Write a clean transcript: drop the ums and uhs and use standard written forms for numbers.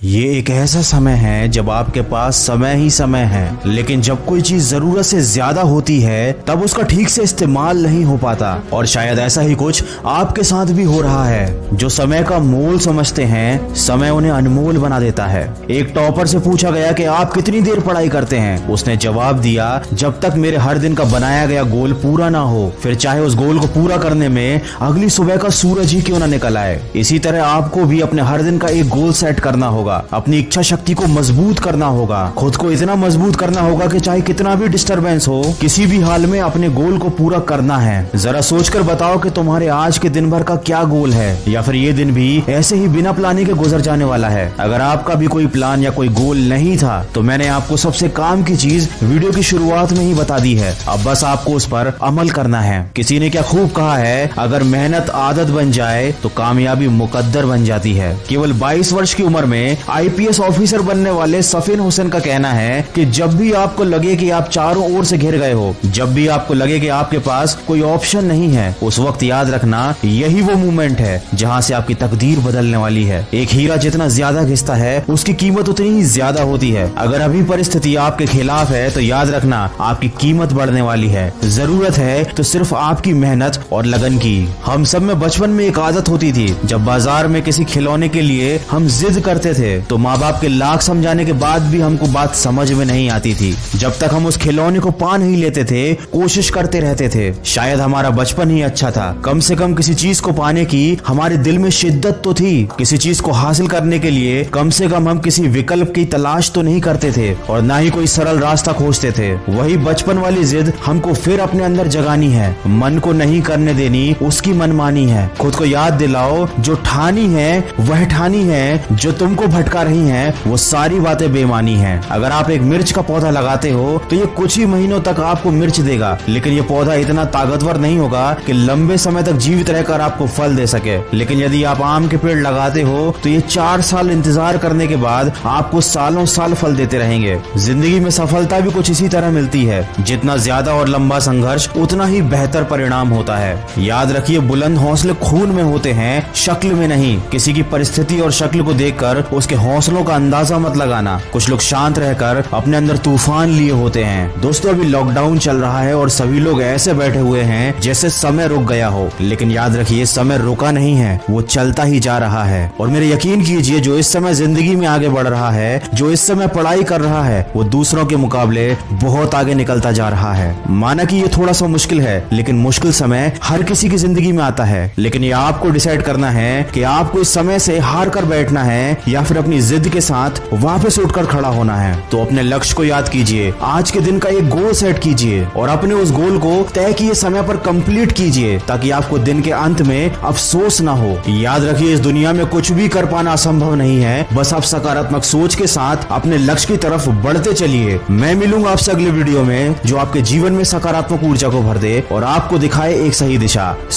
ये एक ऐसा समय है जब आपके पास समय ही समय है, लेकिन जब कोई चीज जरूरत से ज्यादा होती है तब उसका ठीक से इस्तेमाल नहीं हो पाता। और शायद ऐसा ही कुछ आपके साथ भी हो रहा है। जो समय का मोल समझते हैं, समय उन्हें अनमोल बना देता है। एक टॉपर से पूछा गया कि आप कितनी देर पढ़ाई करते हैं। उसने जवाब दिया, जब तक मेरे हर दिन का बनाया गया गोल पूरा ना हो, फिर चाहे उस गोल को पूरा करने में अगली सुबह का सूरज ही क्यों ना निकल आए। इसी तरह आपको भी अपने हर दिन का एक गोल सेट करना होगा, अपनी इच्छा शक्ति को मजबूत करना होगा, खुद को इतना मजबूत करना होगा कि चाहे कितना भी डिस्टरबेंस हो, किसी भी हाल में अपने गोल को पूरा करना है। जरा सोचकर बताओ कि तुम्हारे आज के दिन भर का क्या गोल है, या फिर ये दिन भी ऐसे ही बिना प्लानिंग के गुजर जाने वाला है। अगर आपका भी कोई प्लान या कोई गोल नहीं था तो मैंने आपको सबसे काम की चीज वीडियो की शुरुआत में ही बता दी है। अब बस आपको उस पर अमल करना है। किसी ने क्या खूब कहा है, अगर मेहनत आदत बन जाए तो कामयाबी मुकद्दर बन जाती है। केवल 22 वर्ष की उम्र में आईपीएस ऑफिसर बनने वाले सफीन हुसैन का कहना है कि जब भी आपको लगे कि आप चारों ओर से घिर गए हो, जब भी आपको लगे कि आपके पास कोई ऑप्शन नहीं है, उस वक्त याद रखना यही वो मोमेंट है जहां से आपकी तकदीर बदलने वाली है। एक हीरा जितना ज्यादा घिसता है उसकी कीमत उतनी ही ज्यादा होती है। अगर अभी परिस्थिति आपके खिलाफ है तो याद रखना आपकी कीमत बढ़ने वाली है। जरूरत है तो सिर्फ आपकी मेहनत और लगन की। हम सब में बचपन में एक आदत होती थी, जब बाजार में किसी खिलौने के लिए हम जिद करते थे तो माँ बाप के लाख समझाने के बाद भी हमको बात समझ में नहीं आती थी। जब तक हम उस खिलौने को पा नहीं लेते थे, कोशिश करते रहते थे। शायद हमारा बचपन ही अच्छा था। कम से कम किसी चीज को पाने की हमारे दिल में शिद्दत तो थी। किसी चीज को हासिल करने के लिए कम से कम हम किसी विकल्प की तलाश तो नहीं करते थे, और ना ही कोई सरल रास्ता खोजते थे। वही बचपन वाली जिद हमको फिर अपने अंदर जगानी है। मन को नहीं करने देनी उसकी मनमानी है। खुद को याद दिलाओ, जो ठानी है वह ठानी है, जो तुमको भटका रही हैं वो सारी बातें बेमानी हैं। अगर आप एक मिर्च का पौधा लगाते हो तो ये कुछ ही महीनों तक आपको मिर्च देगा, लेकिन ये पौधा इतना ताकतवर नहीं होगा कि लंबे समय तक जीवित रहकर आपको फल दे सके। लेकिन यदि आप आम के पेड़ लगाते हो तो ये 4 साल इंतजार करने के बाद आपको सालों साल फल देते रहेंगे। जिंदगी में सफलता भी कुछ इसी तरह मिलती है। जितना ज्यादा और लंबा संघर्ष उतना ही बेहतर परिणाम होता है। याद रखिए, बुलंद हौसले खून में होते हैं, शक्ल में नहीं। किसी की परिस्थिति और शक्ल को देखकर उसके हौसलों का अंदाजा मत लगाना। कुछ लोग शांत रहकर अपने अंदर तूफान लिए होते हैं। दोस्तों, अभी लॉकडाउन चल रहा है और सभी लोग ऐसे बैठे हुए हैं जैसे समय रुक गया हो, लेकिन याद रखिए समय रुका नहीं है, वो चलता ही जा रहा है। और मेरे यकीन कीजिए, जो इस समय जिंदगी में आगे बढ़ रहा है, जो इस समय पढ़ाई कर रहा है, वो दूसरों के मुकाबले बहुत आगे निकलता जा रहा है। माना कि ये थोड़ा सा मुश्किल है, लेकिन मुश्किल समय हर किसी की जिंदगी में आता है। लेकिन ये आपको डिसाइड करना है कि आपको इस समय से हार कर बैठना है या फिर अपनी जिद के साथ वापस उठकर खड़ा होना है। तो अपने लक्ष्य को याद कीजिए, आज के दिन का एक गोल सेट कीजिए और अपने उस गोल को तय किए समय पर कंप्लीट कीजिए, ताकि आपको दिन के अंत में अफसोस ना हो। याद रखिए, इस दुनिया में कुछ भी कर पाना असंभव नहीं है। बस आप सकारात्मक सोच के साथ अपने लक्ष्य की तरफ बढ़ते चलिए। मैं मिलूंगा आपसे अगले वीडियो में, जो आपके जीवन में सकारात्मक ऊर्जा को भर दे और आपको दिखाए एक सही दिशा।